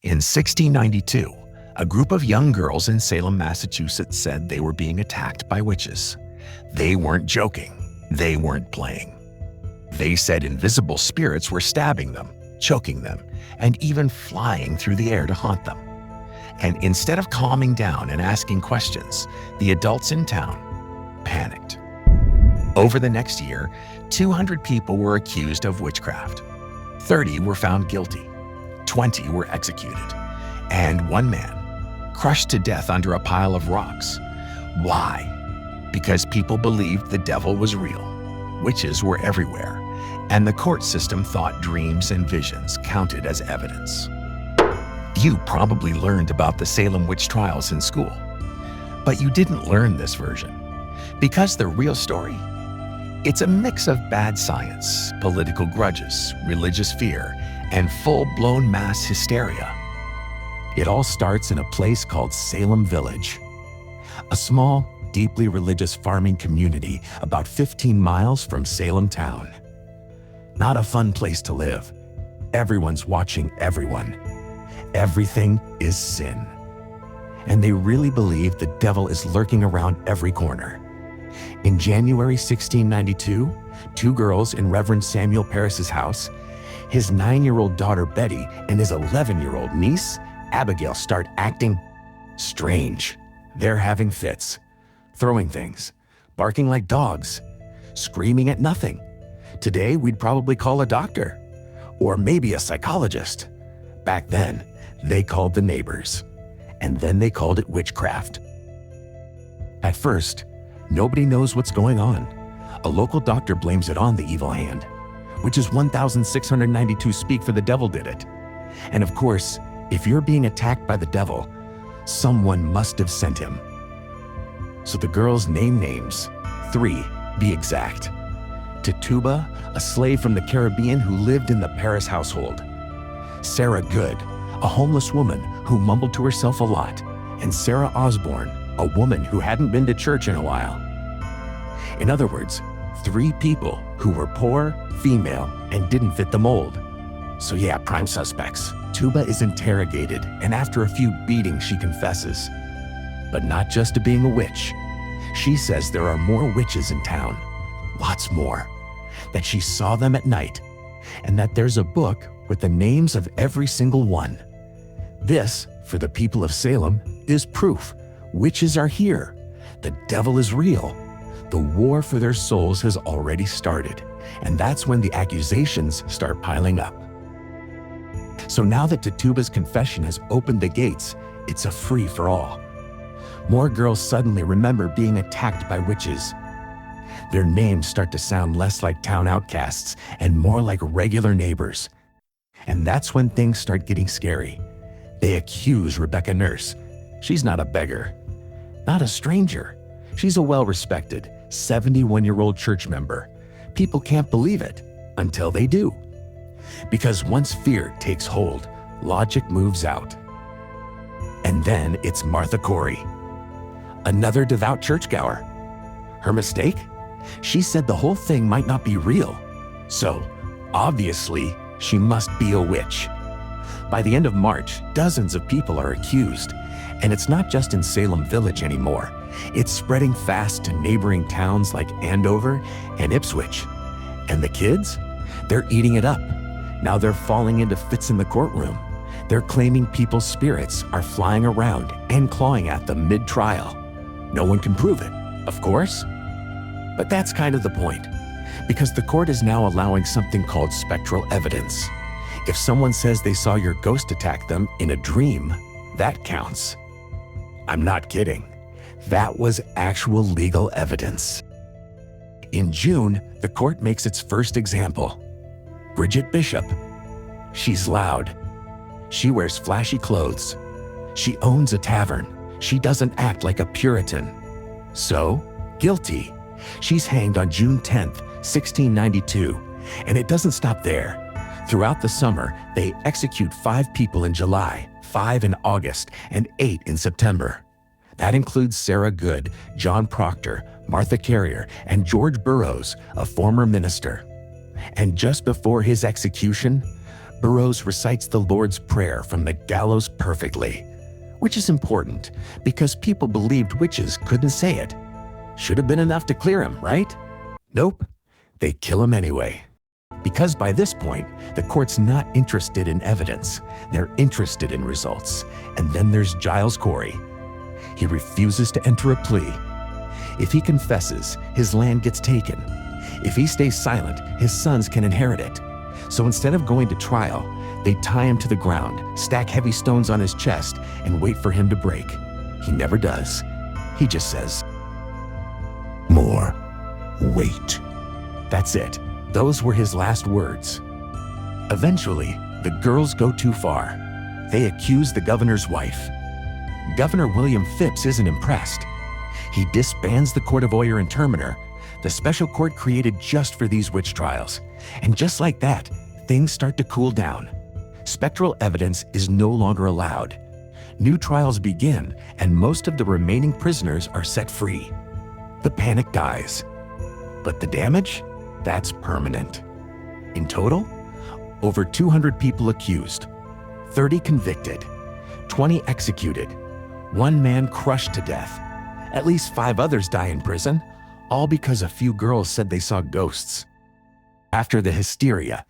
In 1692, a group of young girls in Salem, Massachusetts said they were being attacked by witches. They weren't joking. They weren't playing. They said invisible spirits were stabbing them, choking them, and even flying through the air to haunt them. And instead of calming down and asking questions, the adults in town panicked. Over the next year, 200 people were accused of witchcraft. 30 were found guilty. 20 were executed. And one man crushed to death under a pile of rocks. Why? Because people believed the devil was real. Witches were everywhere, and the court system thought dreams and visions counted as evidence. You probably learned about the Salem Witch Trials in school, but you didn't learn this version. Because the real story, it's a mix of bad science, political grudges, religious fear, and full-blown mass hysteria. It all starts in a place called Salem Village, a small, deeply religious farming community about 15 miles from Salem town. Not a fun place to live. Everyone's watching everyone. Everything is sin. And they really believe the devil is lurking around every corner. In January 1692, 2 girls in Reverend Samuel Parris's house, his 9-year-old daughter Betty and his 11-year-old niece Abigail start acting strange. They're having fits, throwing things, barking like dogs, screaming at nothing. Today, we'd probably call a doctor, or maybe a psychologist. Back then, they called the neighbors, and then they called it witchcraft. At first, nobody knows what's going on. A local doctor blames it on the evil hand, which is 1,692 speak for the devil did it. And of course, if you're being attacked by the devil, someone must have sent him. So the girls name names, 3, be exact. Tituba, a slave from the Caribbean who lived in the Parris household. Sarah Good, a homeless woman who mumbled to herself a lot. And Sarah Osborne, a woman who hadn't been to church in a while. In other words, 3 people who were poor, female, and didn't fit the mold. So yeah, prime suspects. Tuba is interrogated, and after a few beatings, she confesses. But not just to being a witch. She says there are more witches in town, lots more, that she saw them at night, and that there's a book with the names of every single one. This, for the people of Salem, is proof. Witches are here. The devil is real. The war for their souls has already started, and that's when the accusations start piling up. So now that Tituba's confession has opened the gates, it's a free-for-all. More girls suddenly remember being attacked by witches. Their names start to sound less like town outcasts and more like regular neighbors. And that's when things start getting scary. They accuse Rebecca Nurse. She's not a beggar, not a stranger. She's a well-respected, 71-year-old church member. People can't believe it until they do. Because once fear takes hold, logic moves out. And then it's Martha Corey, another devout churchgoer. Her mistake? She said the whole thing might not be real. So, obviously, she must be a witch. By the end of March, dozens of people are accused. And it's not just in Salem Village anymore. It's spreading fast to neighboring towns like Andover and Ipswich. And the kids? They're eating it up. Now they're falling into fits in the courtroom. They're claiming people's spirits are flying around and clawing at them mid-trial. No one can prove it, of course. But that's kind of the point, because the court is now allowing something called spectral evidence. If someone says they saw your ghost attack them in a dream, that counts. I'm not kidding. That was actual legal evidence. In June, the court makes its first example. Bridget Bishop. She's loud. She wears flashy clothes. She owns a tavern. She doesn't act like a Puritan. So, guilty. She's hanged on June 10th, 1692. And it doesn't stop there. Throughout the summer, they execute 5 people in July, 5 in August, and 8 in September. That includes Sarah Good, John Proctor, Martha Carrier, and George Burroughs, a former minister. And just before his execution, Burroughs recites the Lord's Prayer from the gallows perfectly, which is important because people believed witches couldn't say it. Should have been enough to clear him, right? Nope, they kill him anyway. Because by this point, the court's not interested in evidence. They're interested in results. And then there's Giles Corey. He refuses to enter a plea. If he confesses, his land gets taken. If he stays silent, his sons can inherit it. So instead of going to trial, they tie him to the ground, stack heavy stones on his chest, and wait for him to break. He never does. He just says, "More. Wait." That's it. Those were his last words. Eventually, the girls go too far. They accuse the governor's wife. Governor William Phipps isn't impressed. He disbands the Court of Oyer and Terminer, the special court created just for these witch trials. And just like that, things start to cool down. Spectral evidence is no longer allowed. New trials begin, and most of the remaining prisoners are set free. The panic dies. But the damage? That's permanent. In total, over 200 people accused, 30 convicted, 20 executed, 1 man crushed to death. At least 5 others die in prison, all because a few girls said they saw ghosts. After the hysteria,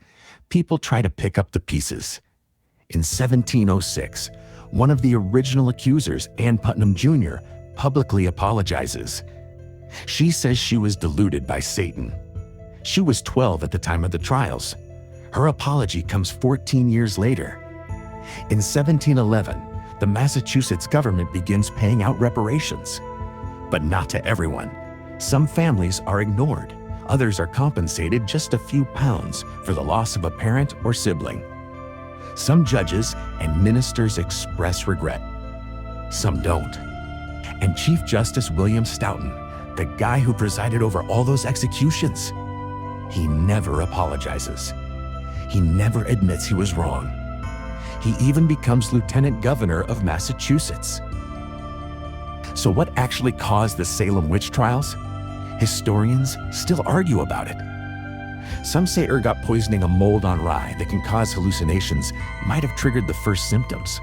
people try to pick up the pieces. In 1706, one of the original accusers, Ann Putnam Jr., publicly apologizes. She says she was deluded by Satan. She was 12 at the time of the trials. Her apology comes 14 years later. In 1711, the Massachusetts government begins paying out reparations. But not to everyone. Some families are ignored. Others are compensated just a few pounds for the loss of a parent or sibling. Some judges and ministers express regret. Some don't. And Chief Justice William Stoughton, the guy who presided over all those executions, he never apologizes. He never admits he was wrong. He even becomes lieutenant governor of Massachusetts. So what actually caused the Salem Witch Trials? Historians still argue about it. Some say ergot poisoning a mold on rye that can cause hallucinations might have triggered the first symptoms.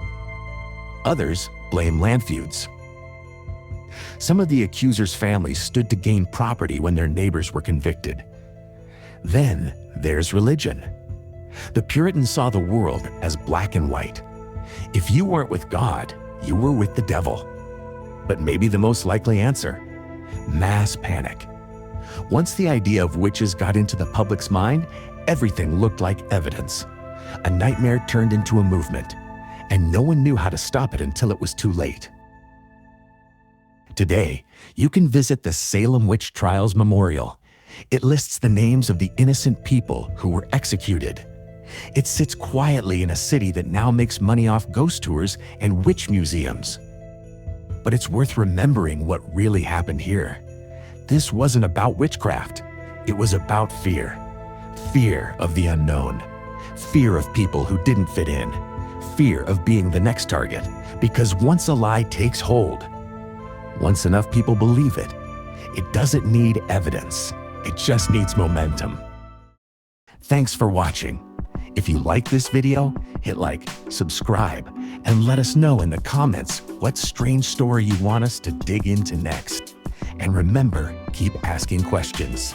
Others blame land feuds. Some of the accusers' families stood to gain property when their neighbors were convicted. Then there's religion. The Puritans saw the world as black and white. If you weren't with God, you were with the devil. But maybe the most likely answer: mass panic. Once the idea of witches got into the public's mind, everything looked like evidence. A nightmare turned into a movement, and no one knew how to stop it until it was too late. Today, you can visit the Salem Witch Trials Memorial. It lists the names of the innocent people who were executed. It sits quietly in a city that now makes money off ghost tours and witch museums. But it's worth remembering what really happened here. This wasn't about witchcraft. It was about fear. Fear of the unknown. Fear of people who didn't fit in. Fear of being the next target. Because once a lie takes hold, once enough people believe it, it doesn't need evidence. It just needs momentum. Thanks for watching. If you like this video, hit like, subscribe, and let us know in the comments what strange story you want us to dig into next. And remember, keep asking questions.